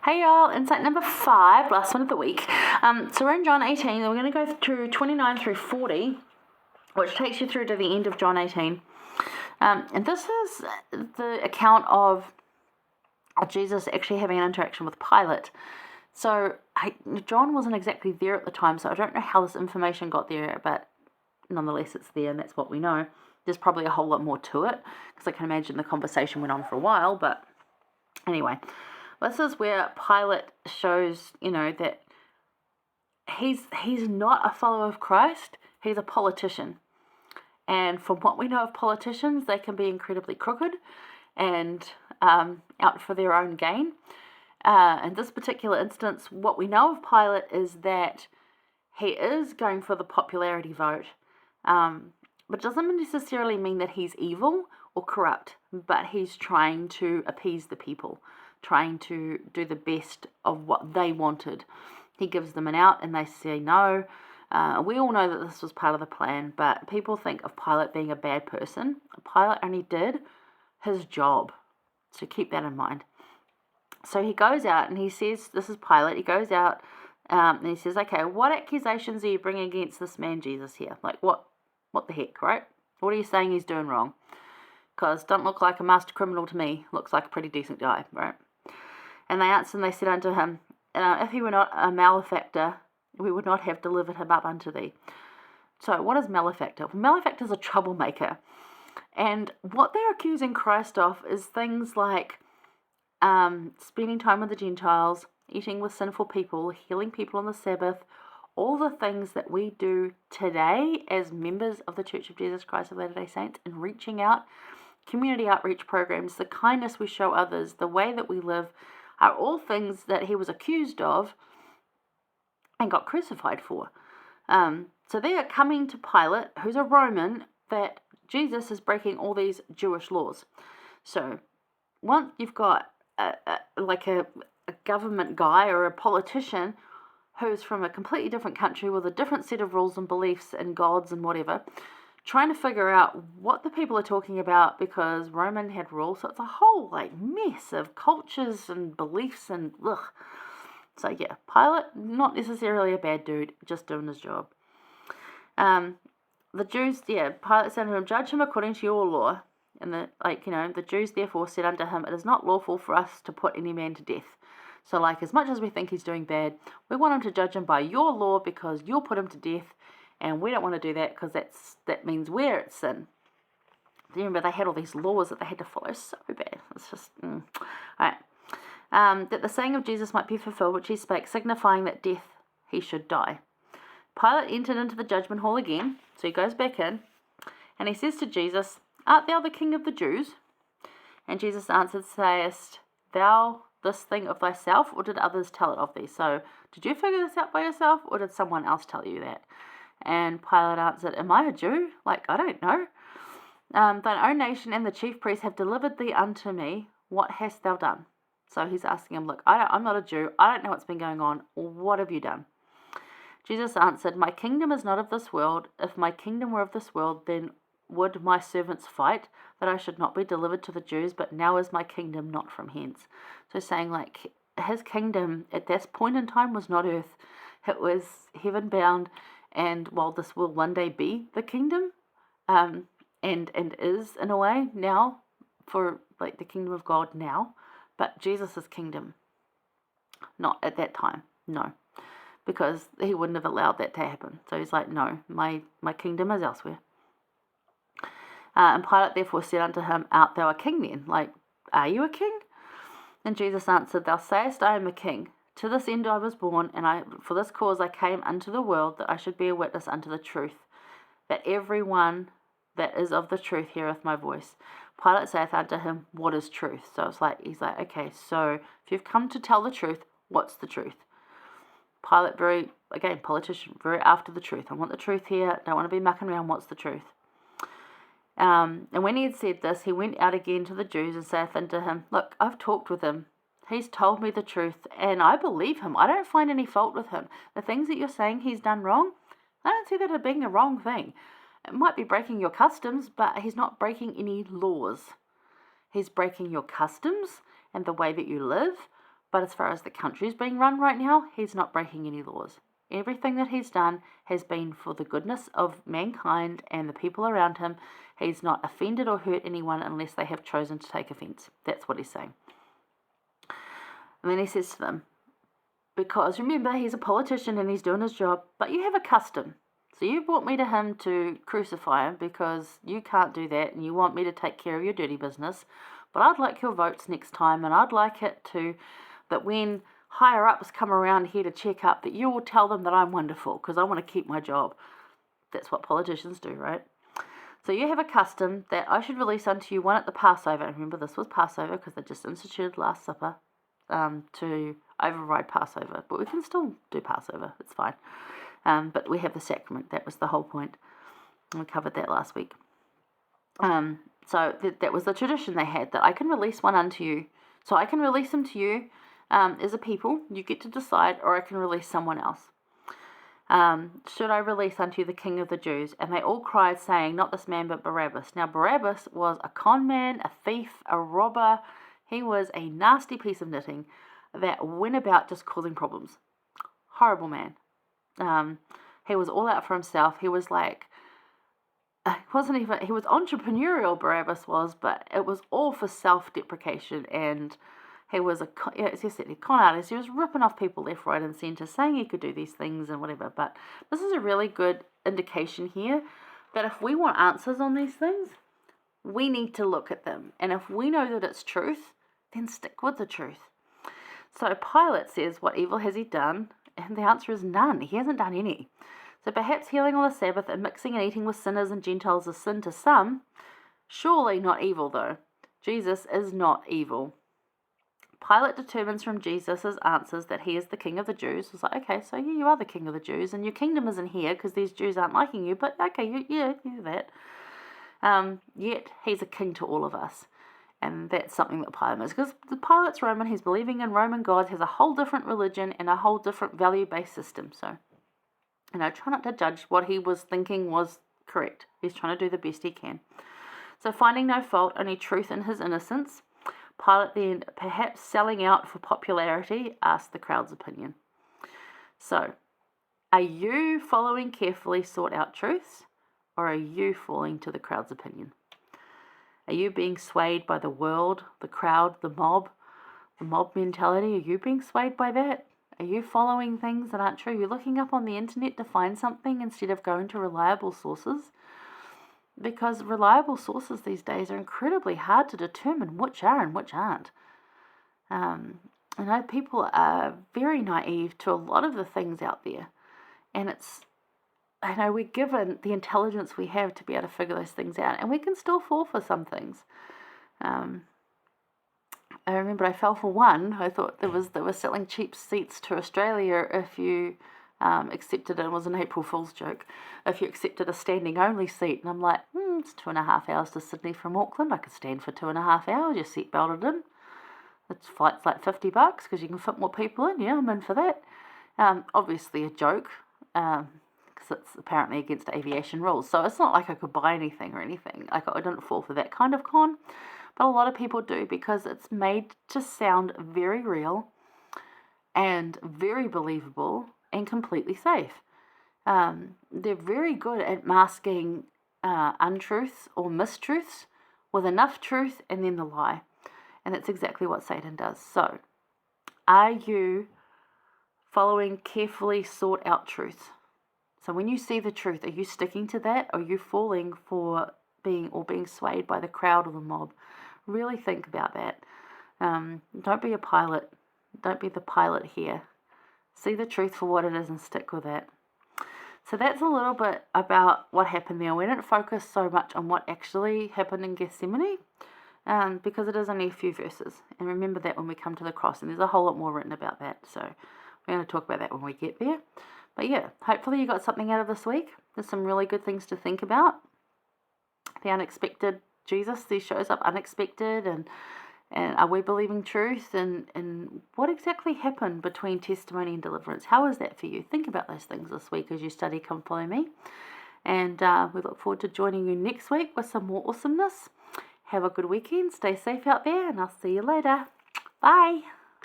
Hey y'all, insight number 5, last one of the week. So we're in John 18, and we're going to go through 29 through 40, which takes you through to the end of John 18. And this is the account of Jesus actually having an interaction with Pilate. So John wasn't exactly there at the time, so I don't know how this information got there, but nonetheless it's there, and that's what we know. There's probably a whole lot more to it, because I can imagine the conversation went on for a while, but anyway. This is where Pilate shows, that he's not a follower of Christ, he's a politician. And from what we know of politicians, they can be incredibly crooked and out for their own gain. In this particular instance, what we know of Pilate is that he is going for the popularity vote, but it doesn't necessarily mean that he's evil or corrupt, but he's trying to appease the people, trying to do the best of what they wanted. He gives them an out and they say no. We all know that this was part of the plan, but people think of Pilate being a bad person. Pilate only did his job, so keep that in mind. So he goes out and he says, this is Pilate, he goes out and he says, okay, what accusations are you bringing against this man Jesus here? Like, what the heck, right? What are you saying he's doing wrong? Because doesn't look like a master criminal to me, looks like a pretty decent guy, right? And they answered and they said unto him, if he were not a malefactor, we would not have delivered him up unto thee. So what is malefactor? Well, malefactor is a troublemaker. And what they're accusing Christ of is things like spending time with the Gentiles, eating with sinful people, healing people on the Sabbath, all the things that we do today as members of the Church of Jesus Christ of Latter-day Saints, and reaching out, community outreach programs, the kindness we show others, the way that we live, are all things that he was accused of and got crucified for. So they are coming to Pilate, who's a Roman, that Jesus is breaking all these Jewish laws. So once you've got a government guy or a politician who's from a completely different country with a different set of rules and beliefs and gods and whatever, trying to figure out what the people are talking about, because Roman had rules, so it's a whole mess of cultures and beliefs and ugh. So yeah, Pilate, not necessarily a bad dude, just doing his job. The Jews, Pilate said to him, judge him according to your law. And the Jews therefore said unto him, it is not lawful for us to put any man to death. So as much as we think he's doing bad, we want him to judge him by your law, because you'll put him to death. And we don't want to do that, because that means we're at sin. Remember, they had all these laws that they had to follow so bad. It's just, all right. That the saying of Jesus might be fulfilled, which he spake, signifying that death he should die. Pilate entered into the judgment hall again, so he goes back in, and he says to Jesus, art thou the king of the Jews? And Jesus answered, sayest thou this thing of thyself, or did others tell it of thee? So, did you figure this out by yourself, or did someone else tell you that? And Pilate answered, am I a Jew? I don't know. Thine own nation and the chief priests have delivered thee unto me. What hast thou done? So he's asking him, look, I'm not a Jew. I don't know what's been going on. What have you done? Jesus answered, my kingdom is not of this world. If my kingdom were of this world, then would my servants fight, that I should not be delivered to the Jews, but now is my kingdom not from hence. So saying his kingdom at this point in time was not earth. It was heaven bound. And while this will one day be the kingdom, and is in a way now for the kingdom of God now, but Jesus' kingdom, not at that time, no, because he wouldn't have allowed that to happen. So he's like, no, my kingdom is elsewhere. And Pilate therefore said unto him, art thou a king then? Are you a king? And Jesus answered, thou sayest I am a king. To this end I was born, and for this cause I came unto the world, that I should be a witness unto the truth, that every one that is of the truth heareth my voice. Pilate saith unto him, what is truth? So he's like, okay, so if you've come to tell the truth, what's the truth? Pilate, politician, very after the truth. I want the truth here, don't want to be mucking around, what's the truth? And when he had said this, he went out again to the Jews, and saith unto him, look, I've talked with him. He's told me the truth, and I believe him. I don't find any fault with him. The things that you're saying he's done wrong, I don't see that as being a wrong thing. It might be breaking your customs, but he's not breaking any laws. He's breaking your customs and the way that you live, But as far as the country's being run right now, he's not breaking any laws. Everything that he's done has been for the goodness of mankind and the people around him. He's not offended or hurt anyone unless they have chosen to take offence. That's what he's saying. And then he says to them, because remember, he's a politician and he's doing his job, but you have a custom. So you brought me to him to crucify him because you can't do that and you want me to take care of your dirty business. But I'd like your votes next time, and I'd like it to, that when higher ups come around here to check up, that you will tell them that I'm wonderful because I want to keep my job. That's what politicians do, right? So you have a custom that I should release unto you one at the Passover. And remember, this was Passover because they just instituted Last Supper to override Passover. But we can still do Passover. It's fine. But we have the sacrament. That was the whole point. We covered that last week. So that was the tradition they had, that I can release one unto you. So I can release him to you as a people. You get to decide, or I can release someone else. Should I release unto you the King of the Jews? And they all cried, saying, not this man, but Barabbas. Now Barabbas was a con man, a thief, a robber. He was a nasty piece of knitting that went about just causing problems. Horrible man. He was all out for himself. He was like, he was entrepreneurial, Barabbas was, but it was all for self-deprecation, and he was as you said, a con artist. He was ripping off people left, right, and centre, saying he could do these things and whatever. But this is a really good indication here that if we want answers on these things, we need to look at them. And if we know that it's truth, then stick with the truth. So Pilate says, what evil has he done? And the answer is none. He hasn't done any. So perhaps healing on the Sabbath and mixing and eating with sinners and Gentiles is sin to some. Surely not evil, though. Jesus is not evil. Pilate determines from Jesus' answers that he is the King of the Jews. It's like, okay, so you are the King of the Jews, and your kingdom isn't here because these Jews aren't liking you, but okay, you do that. Yet he's a king to all of us. And that's something that Pilate is. Because the Pilate's Roman, he's believing in Roman gods, has a whole different religion and a whole different value-based system. So, try not to judge what he was thinking was correct. He's trying to do the best he can. So finding no fault, only truth in his innocence, Pilate then, perhaps selling out for popularity, asked the crowd's opinion. So, are you following carefully sought out truths, or are you falling to the crowd's opinion? Are you being swayed by the world, the crowd, the mob mentality? Are you being swayed by that? Are you following things that aren't true? You're looking up on the internet to find something instead of going to reliable sources? Because reliable sources these days are incredibly hard to determine which are and which aren't. I know people are very naive to a lot of the things out there. And I know we're given the intelligence we have to be able to figure those things out, and we can still fall for some things. I remember I fell for one. I thought they were selling cheap seats to Australia if you accepted it. It was an April Fool's joke. If you accepted a standing only seat, and I'm like, it's 2.5 hours to Sydney from Auckland. I could stand for 2.5 hours. Your seat belted in. The flight's like $50 because you can fit more people in. Yeah, I'm in for that. Obviously a joke. Because it's apparently against aviation rules. So it's not like I could buy anything or anything. Like, I didn't fall for that kind of con. But a lot of people do because it's made to sound very real and very believable and completely safe. They're very good at masking untruths or mistruths with enough truth and then the lie. And that's exactly what Satan does. So, are you following carefully sought out truth? So when you see the truth, are you sticking to that? Or are you falling for being swayed by the crowd or the mob? Really think about that. Don't be a Pilate. Don't be the Pilate here. See the truth for what it is and stick with that. So that's a little bit about what happened there. We didn't focus so much on what actually happened in Gethsemane because it is only a few verses. And remember that when we come to the cross. And there's a whole lot more written about that. So we're going to talk about that when we get there. But yeah, hopefully you got something out of this week. There's some really good things to think about. The unexpected Jesus, he shows up unexpected, and are we believing truth? And what exactly happened between testimony and deliverance? How is that for you? Think about those things this week as you study Come Follow Me. And we look forward to joining you next week with some more awesomeness. Have a good weekend. Stay safe out there, and I'll see you later. Bye.